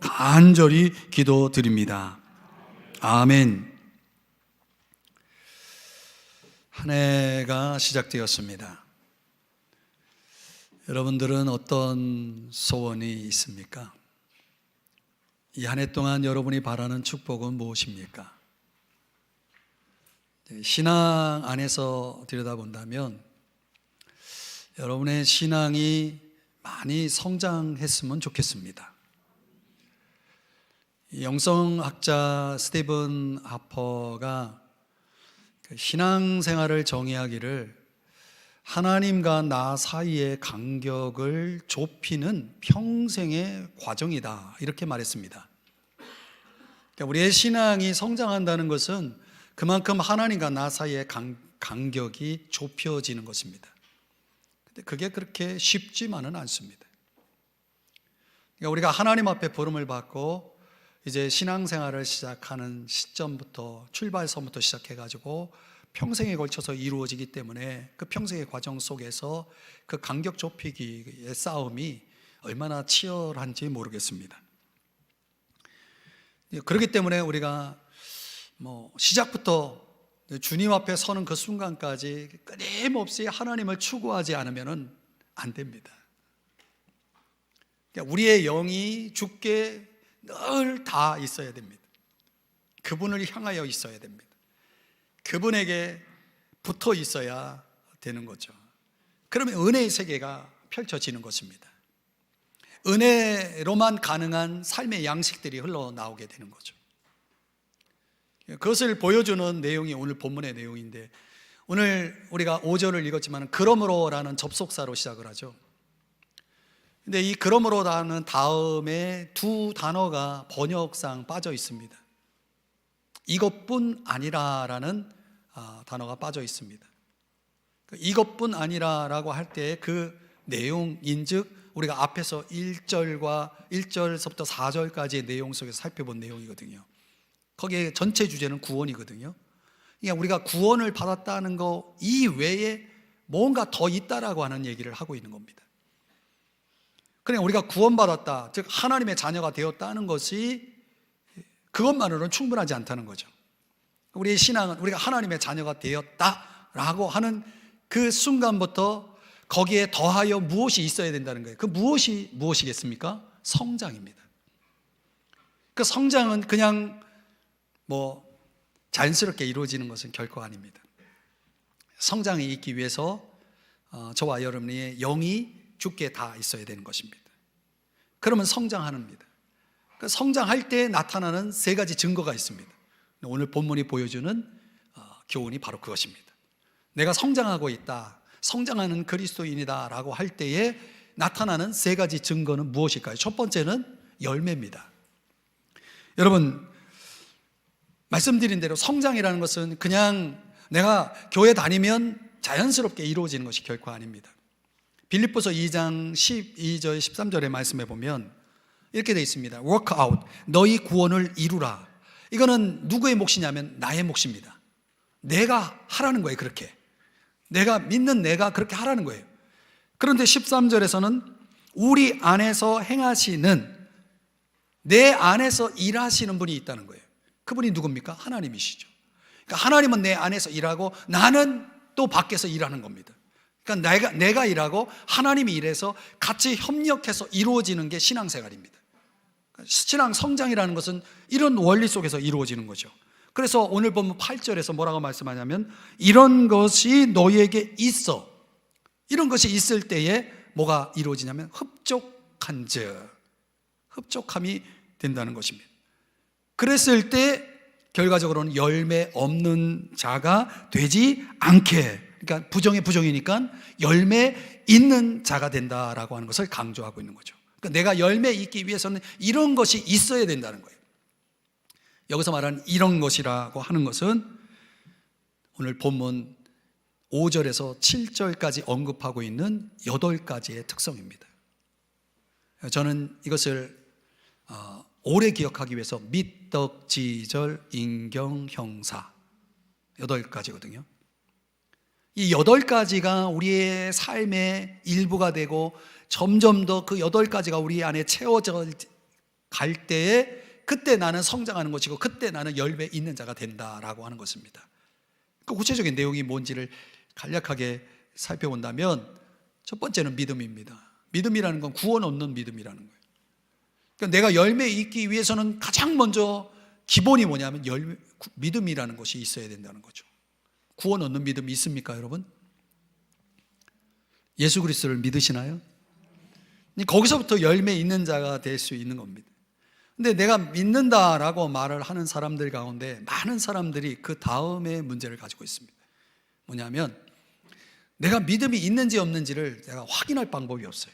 간절히 기도드립니다. 아멘. 한 해가 시작되었습니다. 여러분들은 어떤 소원이 있습니까? 이 한 해 동안 여러분이 바라는 축복은 무엇입니까? 신앙 안에서 들여다본다면 여러분의 신앙이 많이 성장했으면 좋겠습니다. 영성학자 스티븐 하퍼가 신앙생활을 정의하기를 하나님과 나 사이의 간격을 좁히는 평생의 과정이다, 이렇게 말했습니다. 그러니까 우리의 신앙이 성장한다는 것은 그만큼 하나님과 나 사이의 간격이 좁혀지는 것입니다. 근데 그게 그렇게 쉽지만은 않습니다. 그러니까 우리가 하나님 앞에 부름을 받고 이제 신앙생활을 시작하는 시점부터, 출발선부터 시작해가지고 평생에 걸쳐서 이루어지기 때문에 그 평생의 과정 속에서 그 간격 좁히기의 싸움이 얼마나 치열한지 모르겠습니다. 그렇기 때문에 우리가 시작부터 주님 앞에 서는 그 순간까지 끊임없이 하나님을 추구하지 않으면 안 됩니다. 그러니까 우리의 영이 주께 늘 다 있어야 됩니다. 그분을 향하여 있어야 됩니다. 그분에게 붙어 있어야 되는 거죠. 그러면 은혜의 세계가 펼쳐지는 것입니다. 은혜로만 가능한 삶의 양식들이 흘러나오게 되는 거죠. 그것을 보여주는 내용이 오늘 본문의 내용인데, 오늘 우리가 5절을 읽었지만 그러므로라는 접속사로 시작을 하죠. 근데 이 그러므로라는 다음에 두 단어가 번역상 빠져 있습니다. 이것뿐 아니라라는 단어가 빠져 있습니다. 이것뿐 아니라라고 할 때 그 내용인즉 우리가 앞에서 1절서부터 4절까지의 내용 속에서 살펴본 내용이거든요. 거기에 전체 주제는 구원이거든요. 그러니까 우리가 구원을 받았다는 거 이외에 뭔가 더 있다라고 하는 얘기를 하고 있는 겁니다. 그러니까 우리가 구원받았다, 즉 하나님의 자녀가 되었다는 것이 그것만으로는 충분하지 않다는 거죠. 우리의 신앙은 우리가 하나님의 자녀가 되었다라고 하는 그 순간부터 거기에 더하여 무엇이 있어야 된다는 거예요. 그 무엇이 무엇이겠습니까? 성장입니다. 그 성장은 그냥 자연스럽게 이루어지는 것은 결코 아닙니다. 성장이 있기 위해서 저와 여러분의 영이 주께 다 있어야 되는 것입니다. 그러면 성장합니다. 성장할 때 나타나는 세 가지 증거가 있습니다. 오늘 본문이 보여주는 교훈이 바로 그것입니다. 내가 성장하고 있다, 성장하는 그리스도인이다 라고 할 때에 나타나는 세 가지 증거는 무엇일까요? 첫 번째는 열매입니다. 여러분, 말씀드린 대로 성장이라는 것은 그냥 내가 교회 다니면 자연스럽게 이루어지는 것이 결코 아닙니다. 빌립보서 2장 12절 13절의 말씀에 보면 이렇게 되어 있습니다. Work out, 너희 구원을 이루라. 이거는 누구의 몫이냐면 나의 몫입니다. 내가 하라는 거예요. 그렇게 내가 믿는 내가 그렇게 하라는 거예요. 그런데 13절에서는 우리 안에서 행하시는, 내 안에서 일하시는 분이 있다는 거예요. 그분이 누굽니까? 하나님이시죠. 그러니까 하나님은 내 안에서 일하고 나는 또 밖에서 일하는 겁니다. 그러니까 내가 일하고 하나님이 일해서 같이 협력해서 이루어지는 게 신앙생활입니다. 신앙 성장이라는 것은 이런 원리 속에서 이루어지는 거죠. 그래서 오늘 보면 8절에서 뭐라고 말씀하냐면 이런 것이 너희에게 있어. 이런 것이 있을 때에 뭐가 이루어지냐면 흡족함이 된다는 것입니다. 그랬을 때 결과적으로는 열매 없는 자가 되지 않게, 그러니까 부정의 부정이니까 열매 있는 자가 된다라고 하는 것을 강조하고 있는 거죠. 그러니까 내가 열매 있기 위해서는 이런 것이 있어야 된다는 거예요. 여기서 말하는 이런 것이라고 하는 것은 오늘 본문 5절에서 7절까지 언급하고 있는 8가지의 특성입니다. 저는 이것을 오래 기억하기 위해서 미덕지절 인경형사 8가지거든요. 이 8가지가 우리의 삶의 일부가 되고 점점 더 그 8가지가 우리 안에 채워질 갈 때에 그때 나는 성장하는 것이고 그때 나는 열매 있는 자가 된다라고 하는 것입니다. 그 구체적인 내용이 뭔지를 간략하게 살펴본다면 첫 번째는 믿음입니다. 믿음이라는 건 구원 얻는 믿음이라는 거예요. 그러니까 내가 열매 있기 위해서는 가장 먼저 기본이 뭐냐면 믿음이라는 것이 있어야 된다는 거죠. 구원 얻는 믿음이 있습니까, 여러분? 예수 그리스도를 믿으시나요? 거기서부터 열매 있는 자가 될 수 있는 겁니다. 근데 내가 믿는다라고 말을 하는 사람들 가운데 많은 사람들이 그 다음의 문제를 가지고 있습니다. 뭐냐면 내가 믿음이 있는지 없는지를 내가 확인할 방법이 없어요.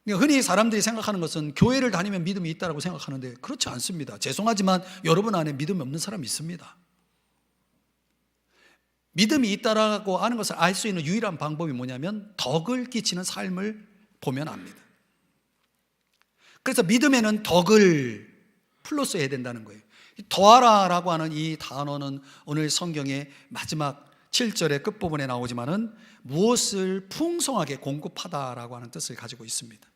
그러니까 흔히 사람들이 생각하는 것은 교회를 다니면 믿음이 있다고 생각하는데 그렇지 않습니다. 죄송하지만 여러분 안에 믿음이 없는 사람이 있습니다. 믿음이 있다라고 하는 것을 알 수 있는 유일한 방법이 뭐냐면 덕을 끼치는 삶을 보면 압니다. 그래서 믿음에는 덕을 플러스 해야 된다는 거예요. 더하라라고 하는 이 단어는 오늘 성경의 마지막 7절의 끝부분에 나오지만은 무엇을 풍성하게 공급하다라고 하는 뜻을 가지고 있습니다.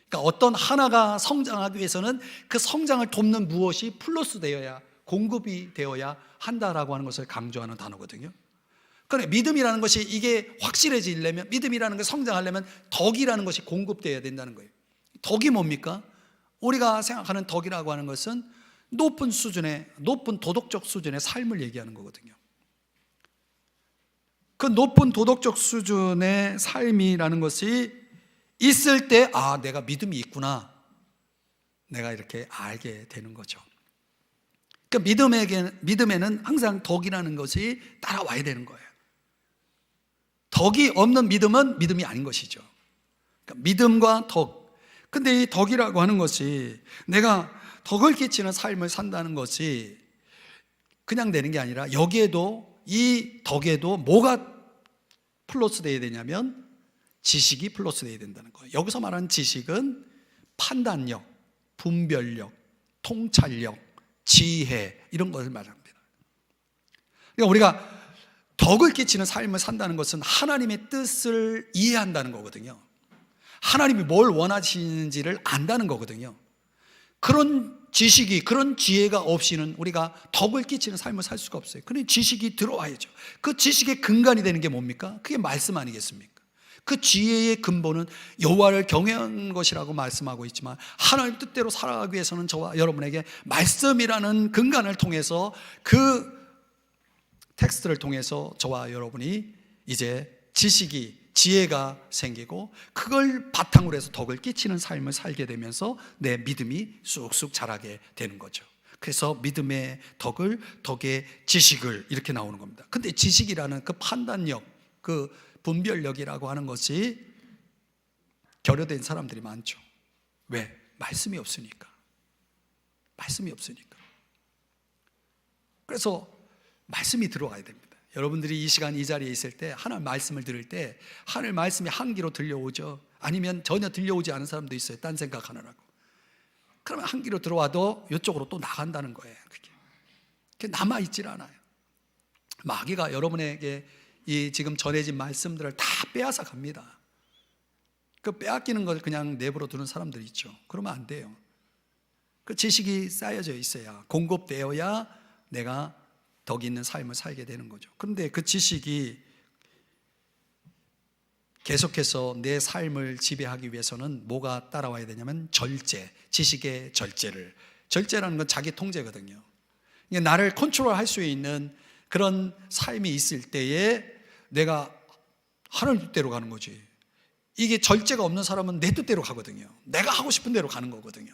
그러니까 어떤 하나가 성장하기 위해서는 그 성장을 돕는 무엇이 플러스 되어야, 공급이 되어야 한다라고 하는 것을 강조하는 단어거든요. 그런데 믿음이라는 것이 이게 확실해지려면, 믿음이라는 걸 성장하려면 덕이라는 것이 공급되어야 된다는 거예요. 덕이 뭡니까? 우리가 생각하는 덕이라고 하는 것은 높은 수준의, 높은 도덕적 수준의 삶을 얘기하는 거거든요. 그 높은 도덕적 수준의 삶이라는 것이 있을 때, 아, 내가 믿음이 있구나, 내가 이렇게 알게 되는 거죠. 그 믿음에는 항상 덕이라는 것이 따라와야 되는 거예요. 덕이 없는 믿음은 믿음이 아닌 것이죠. 그러니까 믿음과 덕. 근데 이 덕이라고 하는 것이 내가 덕을 끼치는 삶을 산다는 것이 그냥 되는 게 아니라 여기에도, 이 덕에도 뭐가 플러스 돼야 되냐면 지식이 플러스 돼야 된다는 거예요. 여기서 말하는 지식은 판단력, 분별력, 통찰력, 지혜, 이런 것을 말합니다. 그러니까 우리가 덕을 끼치는 삶을 산다는 것은 하나님의 뜻을 이해한다는 거거든요. 하나님이 뭘 원하시는지를 안다는 거거든요. 그런 지식이, 그런 지혜가 없이는 우리가 덕을 끼치는 삶을 살 수가 없어요. 그런데 지식이 들어와야죠. 그 지식의 근간이 되는 게 뭡니까? 그게 말씀 아니겠습니까? 그 지혜의 근본은 여호와를 경외하는 것이라고 말씀하고 있지만, 하나님 뜻대로 살아가기 위해서는 저와 여러분에게 말씀이라는 근간을 통해서, 그 텍스트를 통해서 저와 여러분이 이제 지혜가 생기고, 그걸 바탕으로 해서 덕을 끼치는 삶을 살게 되면서 내 믿음이 쑥쑥 자라게 되는 거죠. 그래서 믿음의 덕을, 덕의 지식을, 이렇게 나오는 겁니다. 근데 지식이라는 그 판단력, 그 분별력이라고 하는 것이 결여된 사람들이 많죠. 왜? 말씀이 없으니까. 말씀이 없으니까. 그래서 말씀이 들어와야 됩니다. 여러분들이 이 시간 이 자리에 있을 때 하나님 말씀을 들을 때 하나님 말씀이 한 귀로 들려오죠. 아니면 전혀 들려오지 않은 사람도 있어요. 딴 생각하느라고. 그러면 한 귀로 들어와도 이쪽으로 또 나간다는 거예요. 그게 남아있질 않아요. 마귀가 여러분에게 이 지금 전해진 말씀들을 다 빼앗아 갑니다. 그 빼앗기는 걸 그냥 내버려 두는 사람들이 있죠. 그러면 안 돼요. 그 지식이 쌓여져 있어야, 공급되어야 내가 덕 있는 삶을 살게 되는 거죠. 그런데 그 지식이 계속해서 내 삶을 지배하기 위해서는 뭐가 따라와야 되냐면 절제, 지식의 절제를. 절제라는 건 자기 통제거든요. 나를 컨트롤할 수 있는 그런 삶이 있을 때에 내가 하나님 뜻대로 가는 거지. 이게 절제가 없는 사람은 내 뜻대로 가거든요. 내가 하고 싶은 대로 가는 거거든요.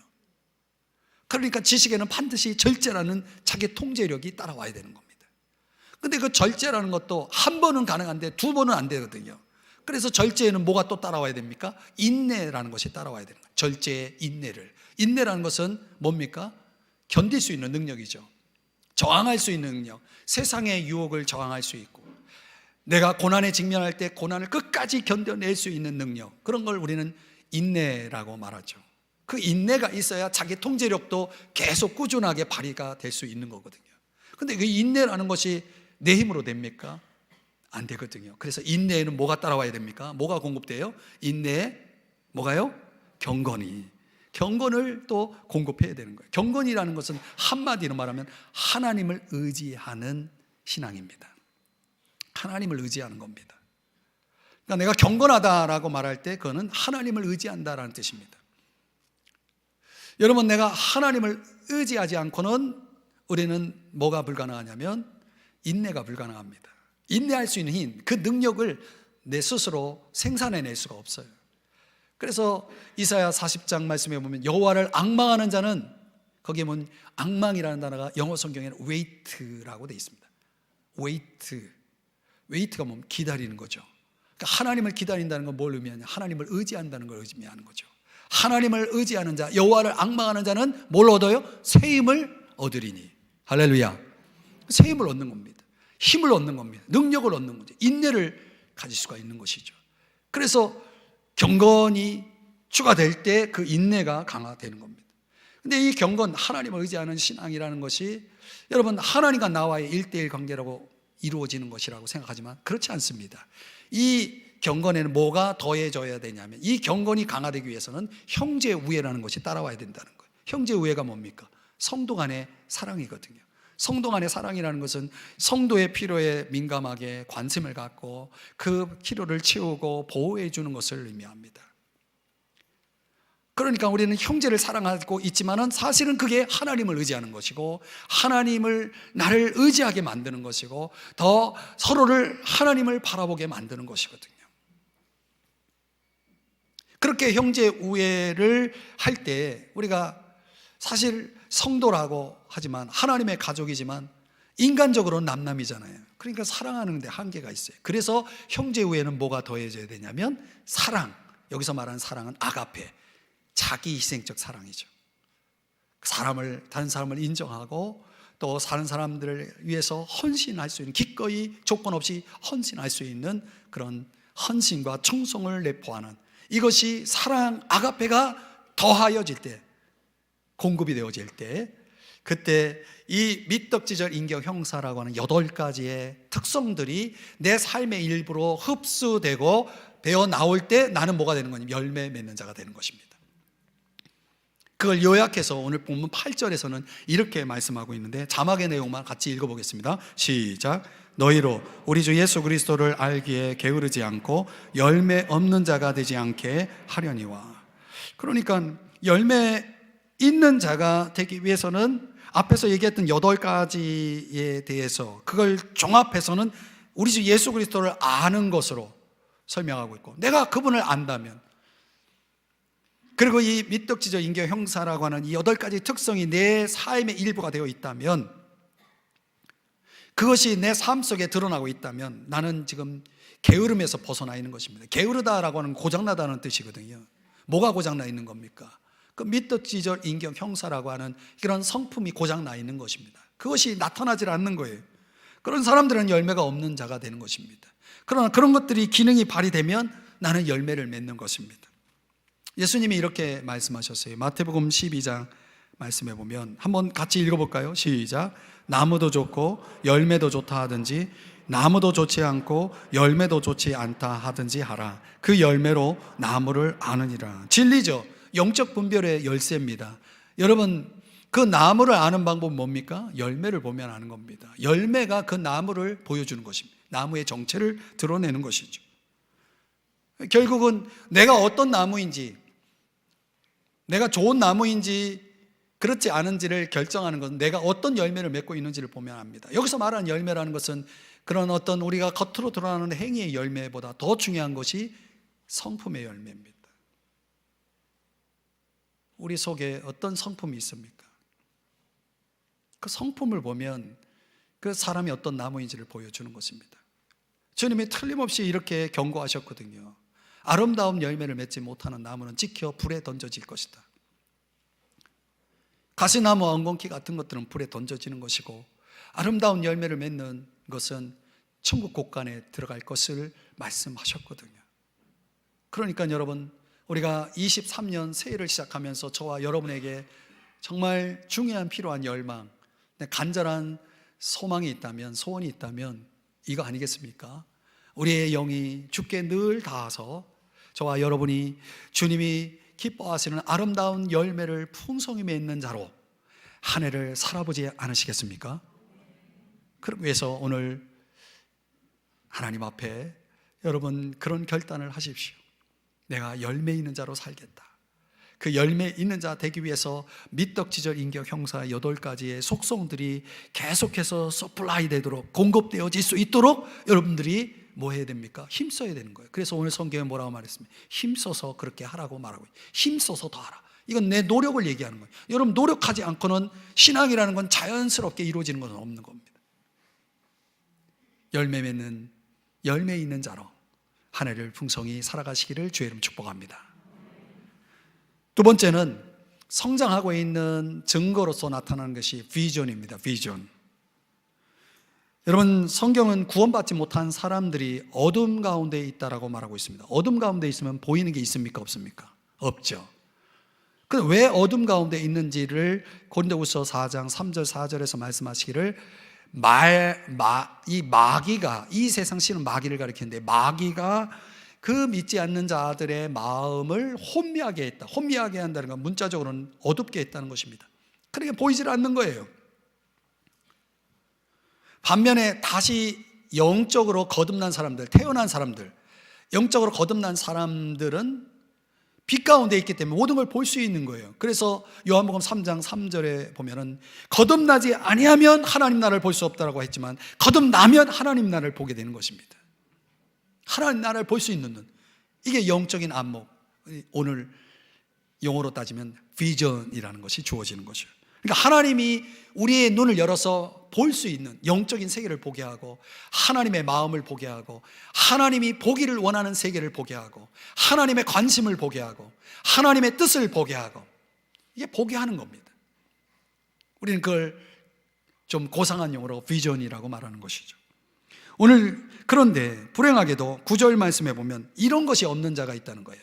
그러니까 지식에는 반드시 절제라는 자기 통제력이 따라와야 되는 겁니다. 근데 그 절제라는 것도 한 번은 가능한데 두 번은 안 되거든요. 그래서 절제에는 뭐가 또 따라와야 됩니까? 인내라는 것이 따라와야 되는 거예요. 절제의 인내를. 인내라는 것은 뭡니까? 견딜 수 있는 능력이죠. 저항할 수 있는 능력. 세상의 유혹을 저항할 수 있고, 내가 고난에 직면할 때 고난을 끝까지 견뎌낼 수 있는 능력, 그런 걸 우리는 인내라고 말하죠. 그 인내가 있어야 자기 통제력도 계속 꾸준하게 발휘가 될 수 있는 거거든요. 근데 그 인내라는 것이 내 힘으로 됩니까? 안 되거든요. 그래서 인내에는 뭐가 따라와야 됩니까? 뭐가 공급돼요? 인내에 뭐가요? 경건이. 경건을 또 공급해야 되는 거예요. 경건이라는 것은 한마디로 말하면 하나님을 의지하는 신앙입니다. 하나님을 의지하는 겁니다. 그러니까 내가 경건하다라고 말할 때 그거는 하나님을 의지한다라는 뜻입니다. 여러분, 내가 하나님을 의지하지 않고는 우리는 뭐가 불가능하냐면 인내가 불가능합니다. 인내할 수 있는 힘, 그 능력을 내 스스로 생산해낼 수가 없어요. 그래서 이사야 40장 말씀에 보면 여호와를 앙망하는 자는, 거기에 보면 앙망이라는 단어가 영어 성경에는 wait라고 되어 있습니다. wait가 뭐냐면 기다리는 거죠. 그러니까 하나님을 기다린다는 건 뭘 의미하냐? 하나님을 의지한다는 걸 의미하는 거죠. 하나님을 의지하는 자, 여호와를 앙망하는 자는 뭘 얻어요? 새 힘을 얻으리니. 할렐루야. 새 힘을 얻는 겁니다. 힘을 얻는 겁니다. 능력을 얻는 거죠. 인내를 가질 수가 있는 것이죠. 그래서 경건이 추가될 때 그 인내가 강화되는 겁니다. 근데 이 경건, 하나님을 의지하는 신앙이라는 것이 여러분 하나님과 나와의 1대1 관계라고 이루어지는 것이라고 생각하지만 그렇지 않습니다. 이 경건에는 뭐가 더해져야 되냐면, 이 경건이 강화되기 위해서는 형제 우애라는 것이 따라와야 된다는 거예요. 형제 우애가 뭡니까? 성도 간의 사랑이거든요. 성도 간의 사랑이라는 것은 성도의 필요에 민감하게 관심을 갖고 그 필요를 채우고 보호해 주는 것을 의미합니다. 그러니까 우리는 형제를 사랑하고 있지만은 사실은 그게 하나님을 의지하는 것이고, 하나님을 나를 의지하게 만드는 것이고, 더 서로를 하나님을 바라보게 만드는 것이거든요. 그렇게 형제 우애를 할 때 우리가 사실 성도라고 하지만 하나님의 가족이지만 인간적으로는 남남이잖아요. 그러니까 사랑하는 데 한계가 있어요. 그래서 형제 우애는 뭐가 더해져야 되냐면 사랑, 여기서 말하는 사랑은 아가페, 자기 희생적 사랑이죠. 다른 사람을 인정하고 또 다른 사람들을 위해서 헌신할 수 있는, 기꺼이 조건 없이 헌신할 수 있는 그런 헌신과 충성을 내포하는, 이것이 사랑 아가페가 더하여질 때, 공급이 되어질 때, 그때 이 미떡지절 인격 형사라고 하는 8가지의 특성들이 내 삶의 일부로 흡수되고 되어 나올 때 나는 뭐가 되는 거냐면 열매 맺는 자가 되는 것입니다. 그걸 요약해서 오늘 본문 8절에서는 이렇게 말씀하고 있는데, 자막의 내용만 같이 읽어보겠습니다. 시작. 너희로 우리 주 예수 그리스도를 알기에 게으르지 않고 열매 없는 자가 되지 않게 하려니와. 그러니까 열매 있는 자가 되기 위해서는 앞에서 얘기했던 8가지에 대해서 그걸 종합해서는 우리 주 예수 그리스도를 아는 것으로 설명하고 있고, 내가 그분을 안다면, 그리고 이 미떡지절 인격 형사라고 하는 이 8가지 특성이 내 삶의 일부가 되어 있다면, 그것이 내 삶 속에 드러나고 있다면 나는 지금 게으름에서 벗어나 있는 것입니다. 게으르다라고 하는 고장나다는 뜻이거든요. 뭐가 고장나 있는 겁니까? 그 미떡지절 인격 형사라고 하는 이런 성품이 고장나 있는 것입니다. 그것이 나타나질 않는 거예요. 그런 사람들은 열매가 없는 자가 되는 것입니다. 그러나 그런 것들이 기능이 발휘되면 나는 열매를 맺는 것입니다. 예수님이 이렇게 말씀하셨어요. 마태복음 12장 말씀해 보면 한번 같이 읽어볼까요? 시작. 나무도 좋고 열매도 좋다 하든지 나무도 좋지 않고 열매도 좋지 않다 하든지 하라. 그 열매로 나무를 아느니라. 진리죠. 영적 분별의 열쇠입니다. 여러분, 그 나무를 아는 방법은 뭡니까? 열매를 보면 아는 겁니다. 열매가 그 나무를 보여주는 것입니다. 나무의 정체를 드러내는 것이죠. 결국은 내가 어떤 나무인지, 내가 좋은 나무인지 그렇지 않은지를 결정하는 것은 내가 어떤 열매를 맺고 있는지를 보면 압니다. 여기서 말하는 열매라는 것은 그런 어떤 우리가 겉으로 드러나는 행위의 열매보다 더 중요한 것이 성품의 열매입니다. 우리 속에 어떤 성품이 있습니까? 그 성품을 보면 그 사람이 어떤 나무인지를 보여주는 것입니다. 주님이 틀림없이 이렇게 경고하셨거든요. 아름다운 열매를 맺지 못하는 나무는 지켜 불에 던져질 것이다. 가시나무, 엉겅퀴 같은 것들은 불에 던져지는 것이고, 아름다운 열매를 맺는 것은 천국 곳간에 들어갈 것을 말씀하셨거든요. 그러니까 여러분, 우리가 23년 새해를 시작하면서 저와 여러분에게 정말 중요한 필요한 열망, 간절한 소망이 있다면, 소원이 있다면 이거 아니겠습니까? 우리의 영이 주께 늘 닿아서 저와 여러분이 주님이 기뻐하시는 아름다운 열매를 풍성히 맺는 자로 한 해를 살아보지 않으시겠습니까? 그러기 위해서 오늘 하나님 앞에 여러분 그런 결단을 하십시오. 내가 열매 있는 자로 살겠다. 그 열매 있는 자 되기 위해서 미떡지절 인격 형사 8가지의 속성들이 계속해서 서플라이 되도록, 공급되어질 수 있도록 여러분들이 뭐 해야 됩니까? 힘써야 되는 거예요. 그래서 오늘 성경에 뭐라고 말했습니까? 힘써서 그렇게 하라고 말하고 있어요. 힘써서 더 하라. 이건 내 노력을 얘기하는 거예요. 여러분 노력하지 않고는 신앙이라는 건 자연스럽게 이루어지는 것은 없는 겁니다. 열매 맺는, 열매 있는 자로 한 해를 풍성히 살아가시기를 주의 이름 축복합니다. 두 번째는 성장하고 있는 증거로서 나타나는 것이 비전입니다. 비전. 여러분 성경은 구원받지 못한 사람들이 어둠 가운데 있다라고 말하고 있습니다. 어둠 가운데 있으면 보이는 게 있습니까? 없습니까? 없죠. 그럼 왜 어둠 가운데 있는지를 고린도후서 4장 3절 4절에서 말씀하시기를 이 마귀가, 이 세상 신은 마귀를 가리키는데 마귀가 그 믿지 않는 자들의 마음을 혼미하게 했다. 혼미하게 한다는 건 문자적으로는 어둡게 했다는 것입니다. 그러니까 보이질 않는 거예요. 반면에 다시 영적으로 거듭난 사람들, 태어난 사람들, 영적으로 거듭난 사람들은 빛 가운데 있기 때문에 모든 걸 볼 수 있는 거예요. 그래서 요한복음 3장 3절에 보면은 거듭나지 아니하면 하나님 나라를 볼 수 없다라고 했지만 거듭나면 하나님 나라를 보게 되는 것입니다. 하나님 나라를 볼 수 있는 눈, 이게 영적인 안목, 오늘 용어로 따지면 비전이라는 것이 주어지는 것이에요. 그러니까 하나님이 우리의 눈을 열어서 볼 수 있는 영적인 세계를 보게 하고, 하나님의 마음을 보게 하고, 하나님이 보기를 원하는 세계를 보게 하고, 하나님의 관심을 보게 하고, 하나님의 뜻을 보게 하고, 이게 보게 하는 겁니다. 우리는 그걸 좀 고상한 용어로 비전이라고 말하는 것이죠. 오늘 그런데 불행하게도 9절 말씀에 보면 이런 것이 없는 자가 있다는 거예요.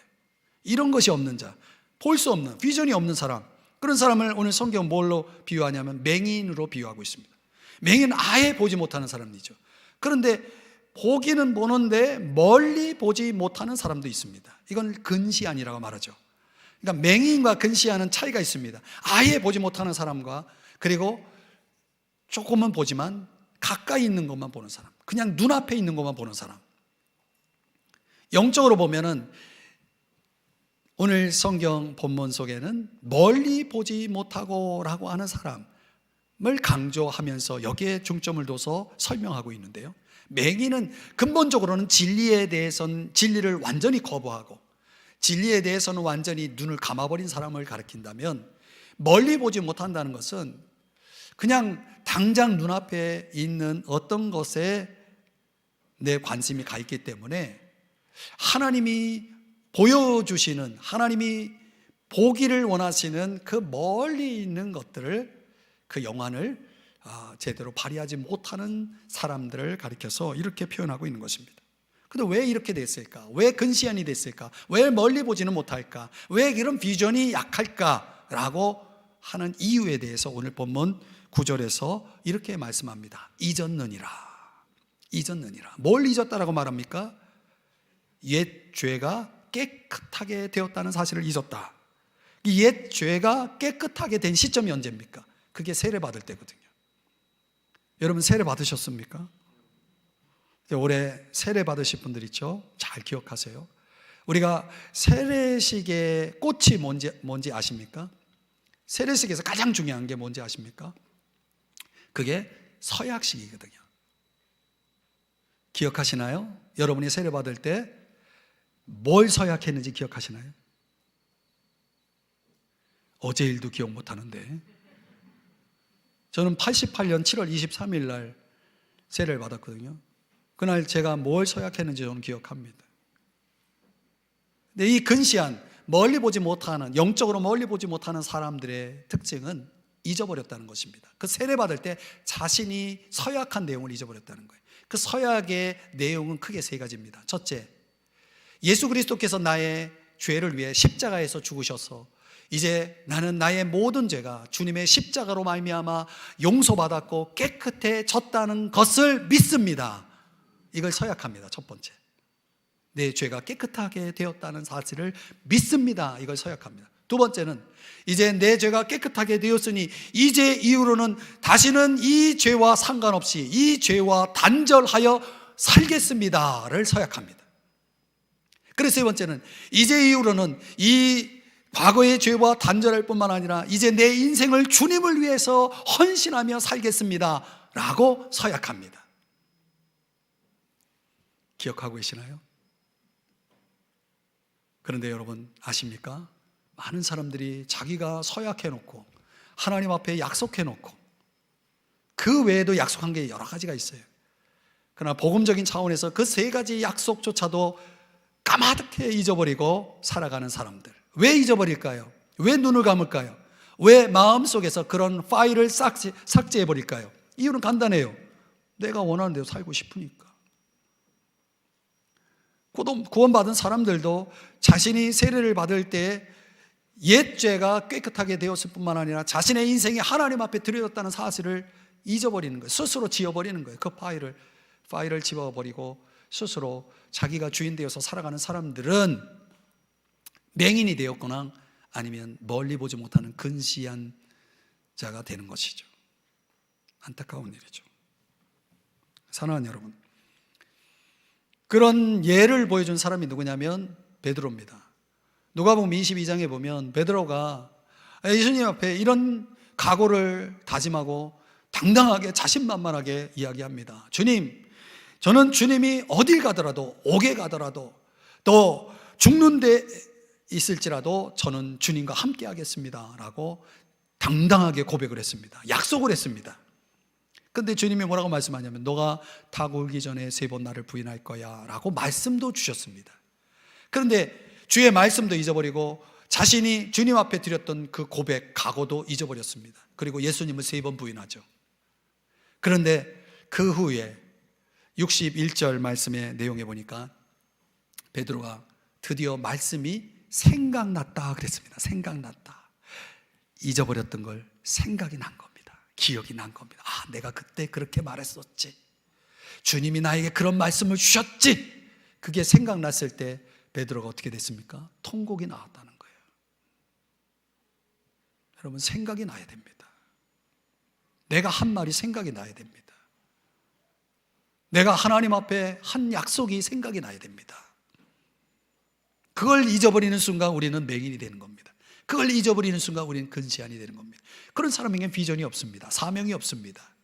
이런 것이 없는 자, 볼 수 없는, 비전이 없는 사람, 그런 사람을 오늘 성경은 뭘로 비유하냐면 맹인으로 비유하고 있습니다. 맹인은 아예 보지 못하는 사람이죠. 그런데 보기는 보는데 멀리 보지 못하는 사람도 있습니다. 이건 근시안이라고 말하죠. 그러니까 맹인과 근시안은 차이가 있습니다. 아예 보지 못하는 사람과, 그리고 조금은 보지만 가까이 있는 것만 보는 사람, 그냥 눈앞에 있는 것만 보는 사람. 영적으로 보면은 오늘 성경 본문 속에는 멀리 보지 못하고 라고 하는 사람을 강조하면서 여기에 중점을 둬서 설명하고 있는데요, 맹인은 근본적으로는 진리에 대해서는 진리를 완전히 거부하고 진리에 대해서는 완전히 눈을 감아버린 사람을 가리킨다면, 멀리 보지 못한다는 것은 그냥 당장 눈앞에 있는 어떤 것에 내 관심이 가 있기 때문에 하나님이 보여주시는, 하나님이 보기를 원하시는 그 멀리 있는 것들을, 그 영안을 제대로 발휘하지 못하는 사람들을 가리켜서 이렇게 표현하고 있는 것입니다. 근데 왜 이렇게 됐을까? 왜 근시안이 됐을까? 왜 멀리 보지는 못할까? 왜 이런 비전이 약할까? 라고 하는 이유에 대해서 오늘 본문 9절에서 이렇게 말씀합니다. 잊었느니라. 잊었느니라. 뭘 잊었다라고 말합니까? 옛 죄가 깨끗하게 되었다는 사실을 잊었다. 이 옛 죄가 깨끗하게 된 시점이 언제입니까? 그게 세례 받을 때거든요. 여러분 세례 받으셨습니까? 올해 세례 받으실 분들 있죠? 잘 기억하세요. 우리가 세례식의 꽃이 뭔지 아십니까? 세례식에서 가장 중요한 게 뭔지 아십니까? 그게 서약식이거든요. 기억하시나요? 여러분이 세례 받을 때 뭘 서약했는지 기억하시나요? 어제 일도 기억 못하는데, 저는 88년 7월 23일 날 세례를 받았거든요. 그날 제가 뭘 서약했는지 저는 기억합니다. 근데 이 근시안, 멀리 보지 못하는, 영적으로 멀리 보지 못하는 사람들의 특징은 잊어버렸다는 것입니다. 그 세례 받을 때 자신이 서약한 내용을 잊어버렸다는 거예요. 그 서약의 내용은 크게 세 가지입니다. 첫째, 예수 그리스도께서 나의 죄를 위해 십자가에서 죽으셔서 이제 나는 나의 모든 죄가 주님의 십자가로 말미암아 용서받았고 깨끗해졌다는 것을 믿습니다. 이걸 서약합니다. 첫 번째, 내 죄가 깨끗하게 되었다는 사실을 믿습니다. 이걸 서약합니다. 두 번째는 이제 내 죄가 깨끗하게 되었으니 이제 이후로는 다시는 이 죄와 상관없이 이 죄와 단절하여 살겠습니다를 서약합니다. 그래서 세 번째는 이제 이후로는 이 과거의 죄와 단절할 뿐만 아니라 이제 내 인생을 주님을 위해서 헌신하며 살겠습니다 라고 서약합니다. 기억하고 계시나요? 그런데 여러분 아십니까? 많은 사람들이 자기가 서약해놓고 하나님 앞에 약속해놓고 그 외에도 약속한 게 여러 가지가 있어요. 그러나 복음적인 차원에서 그 세 가지 약속조차도 까마득해 잊어버리고 살아가는 사람들, 왜 잊어버릴까요? 왜 눈을 감을까요? 왜 마음속에서 그런 파일을 삭제해버릴까요? 이유는 간단해요. 내가 원하는 대로 살고 싶으니까. 구원받은 사람들도 자신이 세례를 받을 때 옛 죄가 깨끗하게 되었을 뿐만 아니라 자신의 인생이 하나님 앞에 드려졌다는 사실을 잊어버리는 거예요. 스스로 지워버리는 거예요. 그 파일을 지워버리고 스스로 자기가 주인 되어서 살아가는 사람들은 맹인이 되었거나 아니면 멀리 보지 못하는 근시한 자가 되는 것이죠. 안타까운 일이죠. 사랑하는 여러분, 그런 예를 보여준 사람이 누구냐면 베드로입니다. 누가복음 22장에 보면 베드로가 예수님 앞에 이런 각오를 다짐하고 당당하게 자신만만하게 이야기합니다. 주님, 저는 주님이 어딜 가더라도 옥에 가더라도 또 죽는 데 있을지라도 저는 주님과 함께 하겠습니다 라고 당당하게 고백을 했습니다. 약속을 했습니다. 그런데 주님이 뭐라고 말씀하냐면 너가 타고 울기 전에 3번 나를 부인할 거야 라고 말씀도 주셨습니다. 그런데 주의 말씀도 잊어버리고 자신이 주님 앞에 드렸던 그 고백, 각오도 잊어버렸습니다. 그리고 예수님을 3번 부인하죠. 그런데 그 후에 61절 말씀의 내용에 보니까 베드로가 드디어 말씀이 생각났다 그랬습니다. 생각났다. 잊어버렸던 걸 생각이 난 겁니다. 기억이 난 겁니다. 아, 내가 그때 그렇게 말했었지. 주님이 나에게 그런 말씀을 주셨지. 그게 생각났을 때 베드로가 어떻게 됐습니까? 통곡이 나왔다는 거예요. 여러분, 생각이 나야 됩니다. 내가 한 말이 생각이 나야 됩니다. 내가 하나님 앞에 한 약속이 생각이 나야 됩니다. 그걸 잊어버리는 순간 우리는 맹인이 되는 겁니다. 그걸 잊어버리는 순간 우리는 근시안이 되는 겁니다. 그런 사람에게는 비전이 없습니다. 사명이 없습니다.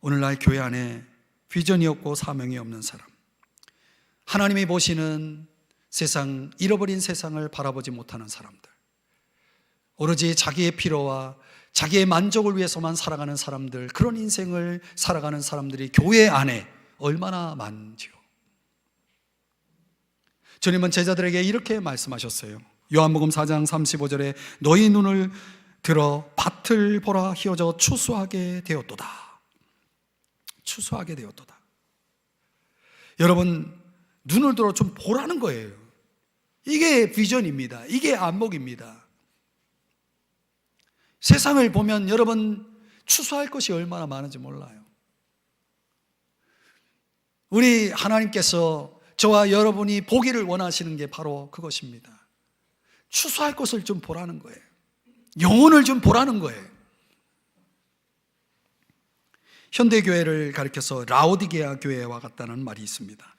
오늘날 교회 안에 비전이 없고 사명이 없는 사람, 하나님이 보시는 세상, 잃어버린 세상을 바라보지 못하는 사람들, 오로지 자기의 필요와 자기의 만족을 위해서만 살아가는 사람들, 그런 인생을 살아가는 사람들이 교회 안에 얼마나 많지요. 주님은 제자들에게 이렇게 말씀하셨어요. 요한복음 4장 35절에 너희 눈을 들어 밭을 보라, 휘어져 추수하게 되었도다. 추수하게 되었도다. 여러분, 눈을 들어 좀 보라는 거예요. 이게 비전입니다. 이게 안목입니다. 세상을 보면 여러분 추수할 것이 얼마나 많은지 몰라요. 우리 하나님께서 저와 여러분이 보기를 원하시는 게 바로 그것입니다. 추수할 것을 좀 보라는 거예요. 영혼을 좀 보라는 거예요. 현대교회를 가리켜서 라오디게아 교회와 같다는 말이 있습니다.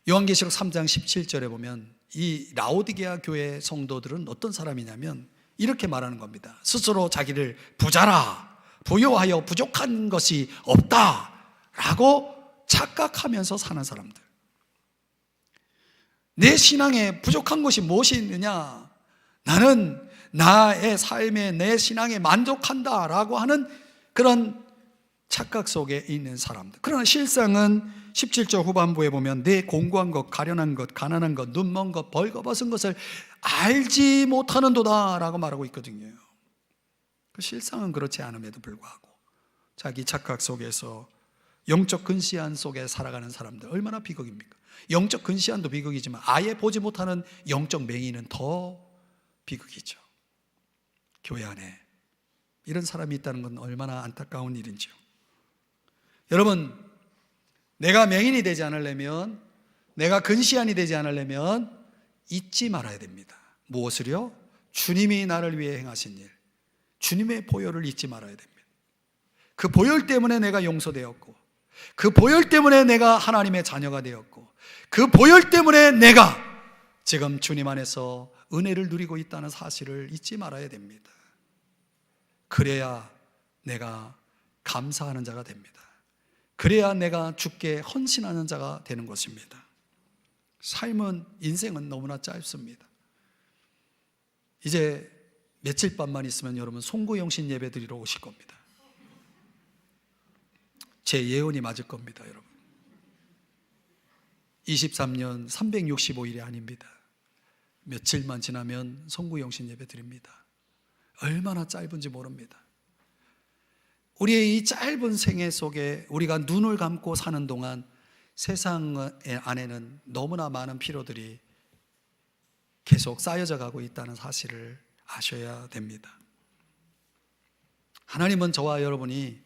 요한계시록 3장 17절에 보면 이 라오디게아 교회 성도들은 어떤 사람이냐면 이렇게 말하는 겁니다. 스스로 자기를 부자라, 부요하여 부족한 것이 없다 라고 착각하면서 사는 사람들. 내 신앙에 부족한 것이 무엇이 있느냐? 나는 나의 삶에 내 신앙에 만족한다 라고 하는 그런 착각 속에 있는 사람들. 그러나 실상은 17절 후반부에 보면 내 공고한 것, 가련한 것, 가난한 것, 눈먼 것, 벌거벗은 것을 알지 못하는도다 라고 말하고 있거든요. 그 실상은 그렇지 않음에도 불구하고 자기 착각 속에서 영적 근시안 속에 살아가는 사람들 얼마나 비극입니까? 영적 근시안도 비극이지만 아예 보지 못하는 영적 맹인은 더 비극이죠. 교회 안에 이런 사람이 있다는 건 얼마나 안타까운 일인지요. 여러분, 내가 맹인이 되지 않으려면, 내가 근시안이 되지 않으려면 잊지 말아야 됩니다. 무엇을요? 주님이 나를 위해 행하신 일, 주님의 보혈을 잊지 말아야 됩니다. 그 보혈 때문에 내가 용서되었고, 그 보혈 때문에 내가 하나님의 자녀가 되었고, 그 보혈 때문에 내가 지금 주님 안에서 은혜를 누리고 있다는 사실을 잊지 말아야 됩니다. 그래야 내가 감사하는 자가 됩니다. 그래야 내가 주께 헌신하는 자가 되는 것입니다. 삶은, 인생은 너무나 짧습니다. 이제 며칠 밤만 있으면 여러분 송구영신 예배 드리러 오실 겁니다. 제 예언이 맞을 겁니다, 여러분. 23년 365일이 아닙니다. 며칠만 지나면 송구영신 예배 드립니다. 얼마나 짧은지 모릅니다. 우리의 이 짧은 생애 속에 우리가 눈을 감고 사는 동안 세상 안에는 너무나 많은 피로들이 계속 쌓여져 가고 있다는 사실을 아셔야 됩니다. 하나님은 저와 여러분이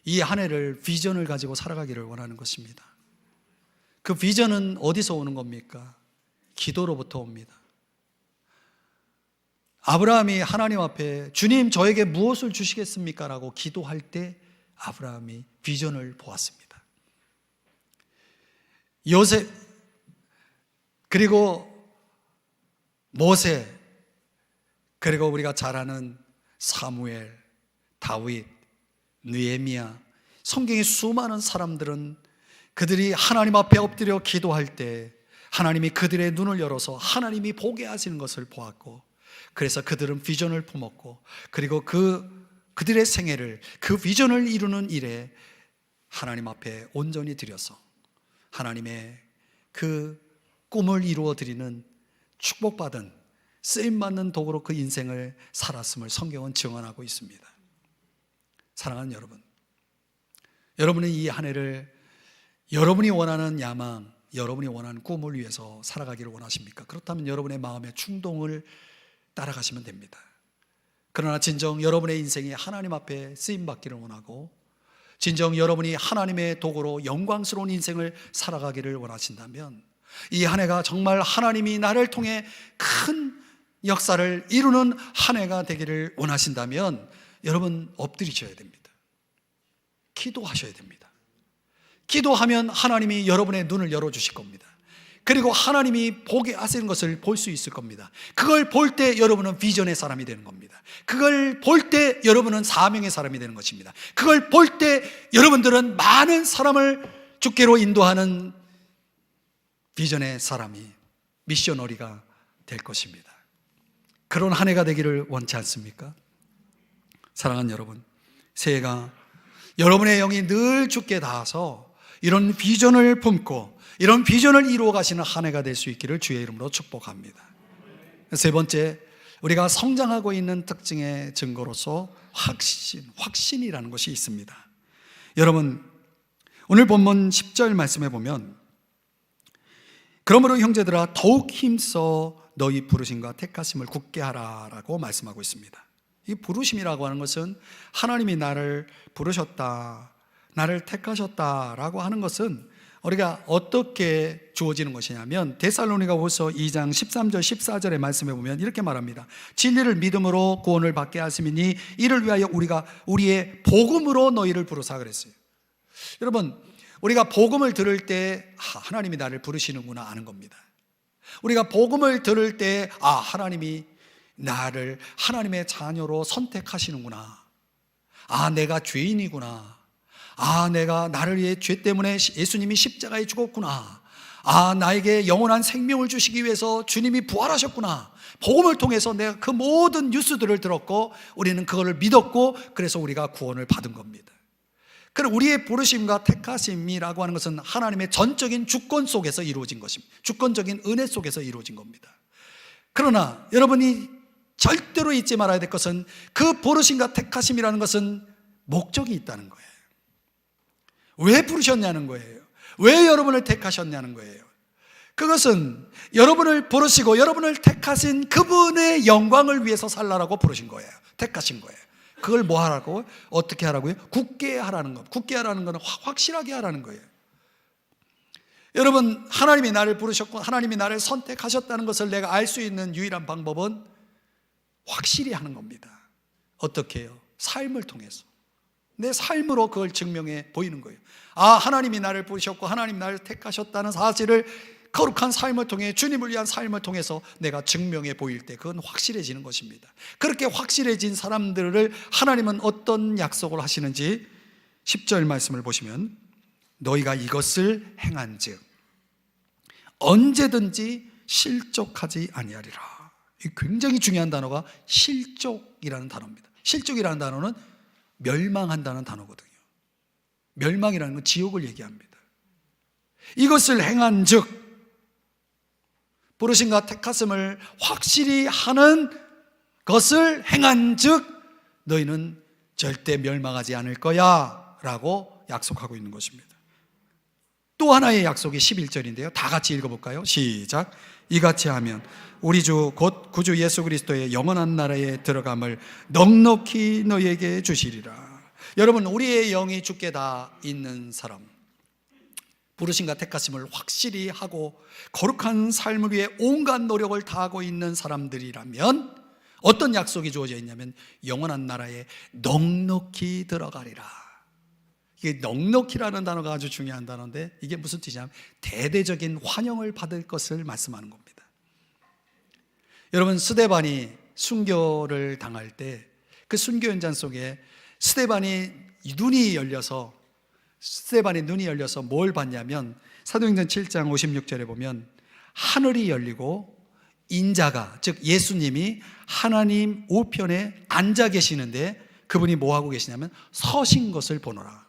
이 한 해를 비전을 가지고 살아가기를 원하는 것입니다. 그 비전은 어디서 오는 겁니까? 기도로부터 옵니다. 아브라함이 하나님 앞에 주님 저에게 무엇을 주시겠습니까? 라고 기도할 때 아브라함이 비전을 보았습니다. 요셉, 그리고 모세, 그리고 우리가 잘 아는 사무엘, 다윗, 느헤미야, 성경의 수많은 사람들은 그들이 하나님 앞에 엎드려 기도할 때 하나님이 그들의 눈을 열어서 하나님이 보게 하시는 것을 보았고, 그래서 그들은 비전을 품었고, 그리고 그들의 생애를 그 비전을 이루는 일에 하나님 앞에 온전히 드려서 하나님의 그 꿈을 이루어 드리는 축복받은 쓰임받는 도구로 그 인생을 살았음을 성경은 증언하고 있습니다. 사랑하는 여러분, 여러분이 이 한 해를 여러분이 원하는 야망, 여러분이 원하는 꿈을 위해서 살아가기를 원하십니까? 그렇다면 여러분의 마음의 충동을 따라가시면 됩니다. 그러나 진정 여러분의 인생이 하나님 앞에 쓰임받기를 원하고, 진정 여러분이 하나님의 도구로 영광스러운 인생을 살아가기를 원하신다면, 이 한 해가 정말 하나님이 나를 통해 큰 역사를 이루는 한 해가 되기를 원하신다면 여러분 엎드리셔야 됩니다. 기도하셔야 됩니다. 기도하면 하나님이 여러분의 눈을 열어주실 겁니다. 그리고 하나님이 보게 하시는 것을 볼 수 있을 겁니다. 그걸 볼 때 여러분은 비전의 사람이 되는 겁니다. 그걸 볼 때 여러분은 사명의 사람이 되는 것입니다. 그걸 볼 때 여러분들은 많은 사람을 주께로 인도하는 비전의 사람이, 미셔너리가 될 것입니다. 그런 한 해가 되기를 원치 않습니까? 사랑하는 여러분, 새해가 여러분의 영이 늘 주께 닿아서 이런 비전을 품고 이런 비전을 이루어 가시는 한 해가 될 수 있기를 주의 이름으로 축복합니다. 세 번째, 우리가 성장하고 있는 특징의 증거로서 확신이라는 것이 있습니다. 여러분, 오늘 본문 10절 말씀에 보면, 그러므로 형제들아 더욱 힘써 너희 부르심과 택하심을 굳게 하라 라고 말씀하고 있습니다. 이 부르심이라고 하는 것은 하나님이 나를 부르셨다, 나를 택하셨다라고 하는 것은 우리가 어떻게 주어지는 것이냐면, 데살로니가후서 2장 13절 14절의 말씀에 보면 이렇게 말합니다. 진리를 믿음으로 구원을 받게 하심이니 이를 위하여 우리가 우리의 복음으로 너희를 부르사 그랬어요. 여러분, 우리가 복음을 들을 때 하나님이 나를 부르시는구나 아는 겁니다. 우리가 복음을 들을 때 하나님이 나를 하나님의 자녀로 선택하시는구나, 내가 죄인이구나, 내가 나를 위해 죄 때문에 예수님이 십자가에 죽었구나, 나에게 영원한 생명을 주시기 위해서 주님이 부활하셨구나. 복음을 통해서 내가 그 모든 뉴스들을 들었고 우리는 그거를 믿었고, 그래서 우리가 구원을 받은 겁니다. 그럼 우리의 부르심과 택하심이라고 하는 것은 하나님의 전적인 주권 속에서 이루어진 것입니다. 주권적인 은혜 속에서 이루어진 겁니다. 그러나 여러분이 절대로 잊지 말아야 될 것은, 그 부르심과 택하심이라는 것은 목적이 있다는 거예요. 왜 부르셨냐는 거예요. 왜 여러분을 택하셨냐는 거예요. 그것은 여러분을 부르시고 여러분을 택하신 그분의 영광을 위해서 살라라고 부르신 거예요. 택하신 거예요. 그걸 뭐 하라고? 어떻게 하라고요? 굳게 하라는 것. 굳게 하라는 것은 확실하게 하라는 거예요. 여러분, 하나님이 나를 부르셨고 하나님이 나를 선택하셨다는 것을 내가 알 수 있는 유일한 방법은 확실히 하는 겁니다. 어떻게 해요? 삶을 통해서. 내 삶으로 그걸 증명해 보이는 거예요. 하나님이 나를 부르셨고 하나님이 나를 택하셨다는 사실을 거룩한 삶을 통해, 주님을 위한 삶을 통해서 내가 증명해 보일 때 그건 확실해지는 것입니다. 그렇게 확실해진 사람들을 하나님은 어떤 약속을 하시는지 10절 말씀을 보시면, 너희가 이것을 행한즉 언제든지 실족하지 아니하리라. 이 굉장히 중요한 단어가 실족이라는 단어입니다. 실족이라는 단어는 멸망한다는 단어거든요. 멸망이라는 건 지옥을 얘기합니다. 이것을 행한즉, 부르심과 택하심을 확실히 하는 것을 행한즉 너희는 절대 멸망하지 않을 거야 라고 약속하고 있는 것입니다. 또 하나의 약속이 11절인데요. 다 같이 읽어볼까요? 시작. 이같이 하면 우리 주 곧 구주 예수 그리스도의 영원한 나라에 들어감을 넉넉히 너희에게 주시리라. 여러분, 우리의 영이 주께 다 있는 사람, 부르심과 택하심을 확실히 하고 거룩한 삶을 위해 온갖 노력을 다하고 있는 사람들이라면 어떤 약속이 주어져 있냐면 영원한 나라에 넉넉히 들어가리라. 이게 넉넉히라는 단어가 아주 중요한 단어인데, 이게 무슨 뜻이냐면 대대적인 환영을 받을 것을 말씀하는 겁니다. 여러분, 스데반이 순교를 당할 때 그 순교 현장 속에 스데반의 눈이 열려서 뭘 봤냐면, 사도행전 7장 56절에 보면 하늘이 열리고 인자가, 즉 예수님이 하나님 우편에 앉아 계시는데 그분이 뭐 하고 계시냐면 서신 것을 보노라.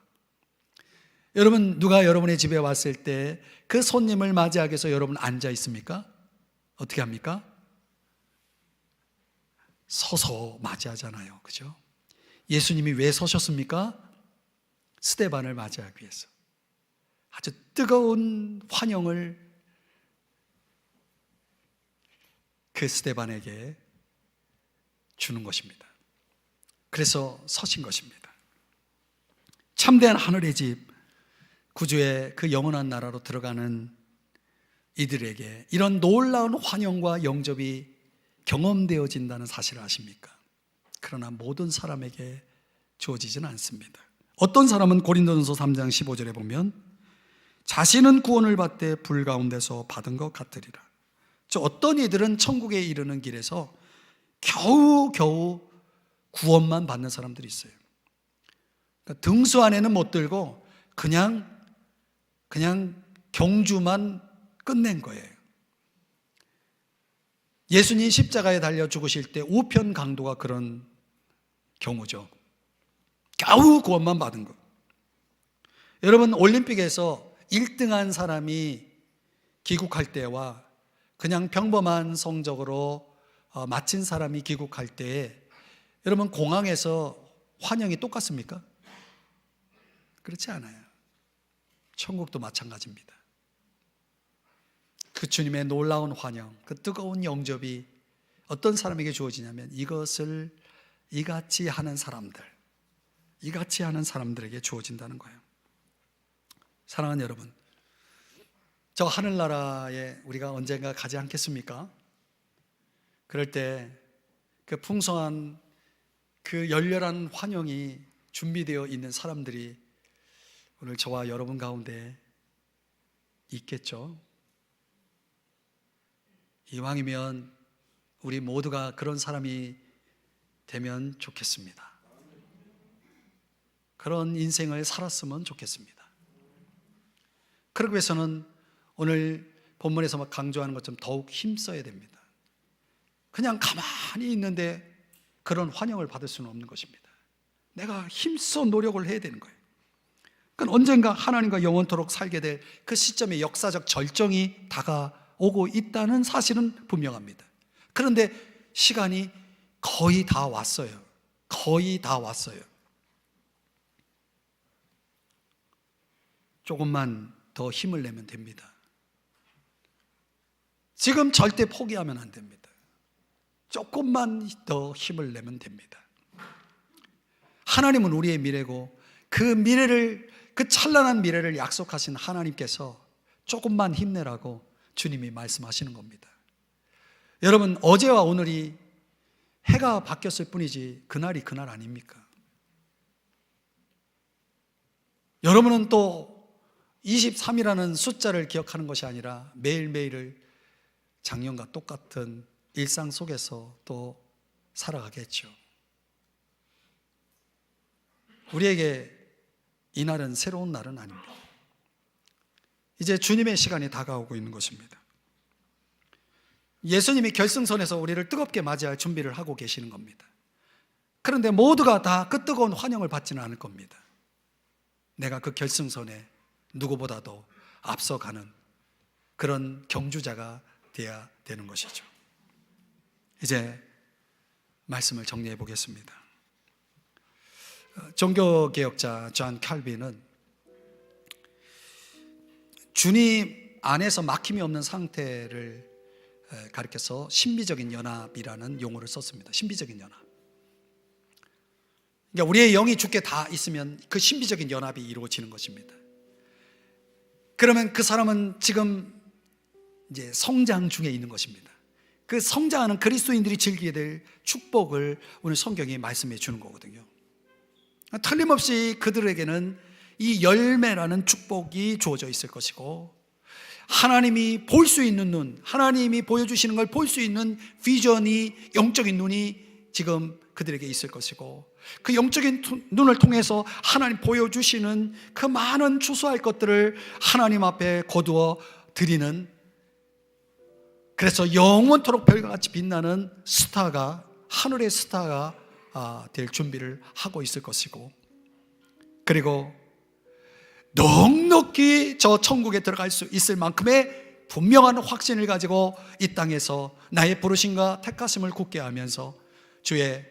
여러분, 누가 여러분의 집에 왔을 때 그 손님을 맞이하기 위해서 여러분 앉아 있습니까? 어떻게 합니까? 서서 맞이하잖아요. 그죠? 예수님이 왜 서셨습니까? 스데반을 맞이하기 위해서 아주 뜨거운 환영을 그 스데반에게 주는 것입니다. 그래서 서신 것입니다. 참된 하늘의 집, 구주의 그 영원한 나라로 들어가는 이들에게 이런 놀라운 환영과 영접이 경험되어진다는 사실을 아십니까? 그러나 모든 사람에게 주어지지는 않습니다. 어떤 사람은 고린도전서 3장 15절에 보면 자신은 구원을 받되 불 가운데서 받은 것 같으리라. 어떤 이들은 천국에 이르는 길에서 겨우 구원만 받는 사람들이 있어요. 그러니까 등수 안에는 못 들고 그냥 경주만 끝낸 거예요. 예수님 십자가에 달려 죽으실 때 우편 강도가 그런 경우죠. 겨우 구원만 받은 것. 여러분, 올림픽에서 1등한 사람이 귀국할 때와 그냥 평범한 성적으로 마친 사람이 귀국할 때에 여러분, 공항에서 환영이 똑같습니까? 그렇지 않아요. 천국도 마찬가지입니다. 그 주님의 놀라운 환영, 그 뜨거운 영접이 어떤 사람에게 주어지냐면 이것을 이같이 하는 사람들에게 주어진다는 거예요. 사랑하는 여러분, 저 하늘나라에 우리가 언젠가 가지 않겠습니까? 그럴 때 그 풍성한 그 열렬한 환영이 준비되어 있는 사람들이 오늘 저와 여러분 가운데 있겠죠. 이왕이면 우리 모두가 그런 사람이 되면 좋겠습니다. 그런 인생을 살았으면 좋겠습니다. 그러기 위해서는 오늘 본문에서 막 강조하는 것처럼 더욱 힘써야 됩니다. 그냥 가만히 있는데 그런 환영을 받을 수는 없는 것입니다. 내가 힘써 노력을 해야 되는 거예요. 그건 언젠가 하나님과 영원토록 살게 될 그 시점에 역사적 절정이 다가오고 있다는 사실은 분명합니다. 그런데 시간이 거의 다 왔어요. 조금만 더 힘을 내면 됩니다. 지금 절대 포기하면 안 됩니다. 조금만 더 힘을 내면 됩니다. 하나님은 우리의 미래고 그 찬란한 미래를 약속하신 하나님께서 조금만 힘내라고 주님이 말씀하시는 겁니다. 여러분, 어제와 오늘이 해가 바뀌었을 뿐이지 그날이 그날 아닙니까? 여러분은 또 23이라는 숫자를 기억하는 것이 아니라 매일매일을 작년과 똑같은 일상 속에서 또 살아가겠죠. 우리에게 이날은 새로운 날은 아닙니다. 이제 주님의 시간이 다가오고 있는 것입니다. 예수님이 결승선에서 우리를 뜨겁게 맞이할 준비를 하고 계시는 겁니다. 그런데 모두가 다 그 뜨거운 환영을 받지는 않을 겁니다. 내가 그 결승선에 누구보다도 앞서가는 그런 경주자가 되어야 되는 것이죠. 이제 말씀을 정리해 보겠습니다. 종교개혁자 존 칼빈은 주님 안에서 막힘이 없는 상태를 가리켜서 신비적인 연합이라는 용어를 썼습니다. 신비적인 연합. 그러니까 우리의 영이 주께 다 있으면 그 신비적인 연합이 이루어지는 것입니다. 그러면 그 사람은 지금 이제 성장 중에 있는 것입니다. 그 성장하는 그리스도인들이 즐기게 될 축복을 오늘 성경이 말씀해 주는 거거든요. 틀림없이 그들에게는 이 열매라는 축복이 주어져 있을 것이고, 하나님이 볼 수 있는 눈, 하나님이 보여주시는 걸 볼 수 있는 비전이, 영적인 눈이 지금 그들에게 있을 것이고, 그 영적인 눈을 통해서 하나님 보여주시는 그 많은 추수할 것들을 하나님 앞에 거두어 드리는, 그래서 영원토록 별과 같이 빛나는 스타가, 하늘의 스타가 될 준비를 하고 있을 것이고, 그리고 넉넉히 저 천국에 들어갈 수 있을 만큼의 분명한 확신을 가지고 이 땅에서 나의 부르심과 택하심을 굳게 하면서 주의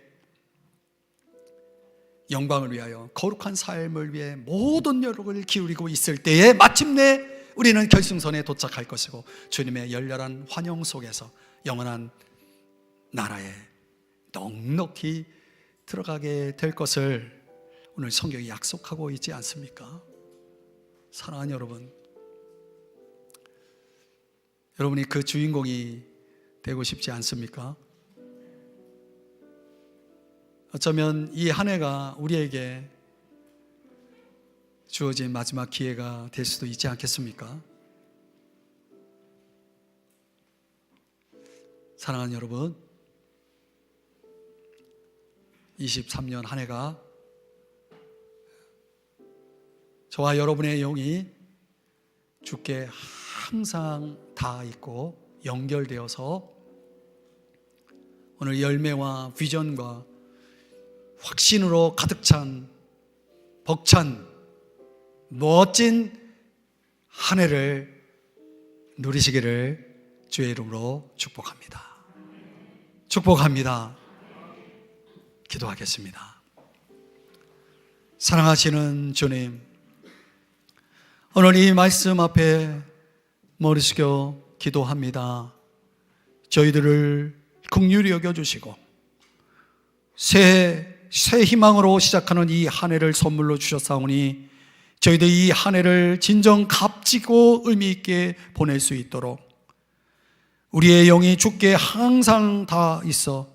영광을 위하여 거룩한 삶을 위해 모든 노력을 기울이고 있을 때에 마침내 우리는 결승선에 도착할 것이고, 주님의 열렬한 환영 속에서 영원한 나라에 넉넉히 들어가게 될 것을 오늘 성경이 약속하고 있지 않습니까? 사랑하는 여러분, 여러분이 그 주인공이 되고 싶지 않습니까? 어쩌면 이 한 해가 우리에게 주어진 마지막 기회가 될 수도 있지 않겠습니까? 사랑하는 여러분, 23년 한 해가 저와 여러분의 영이 주께 항상 닿아 있고 연결되어서 오늘 열매와 비전과 확신으로 가득 찬 벅찬 멋진 한 해를 누리시기를 주의 이름으로 축복합니다. 축복합니다. 기도하겠습니다. 사랑하시는 주님, 오늘 이 말씀 앞에 머리 숙여 기도합니다. 저희들을 긍휼히 여겨주시고 새 희망으로 시작하는 이 한 해를 선물로 주셨사오니 저희들 이 한 해를 진정 값지고 의미 있게 보낼 수 있도록 우리의 영이 주께 항상 다 있어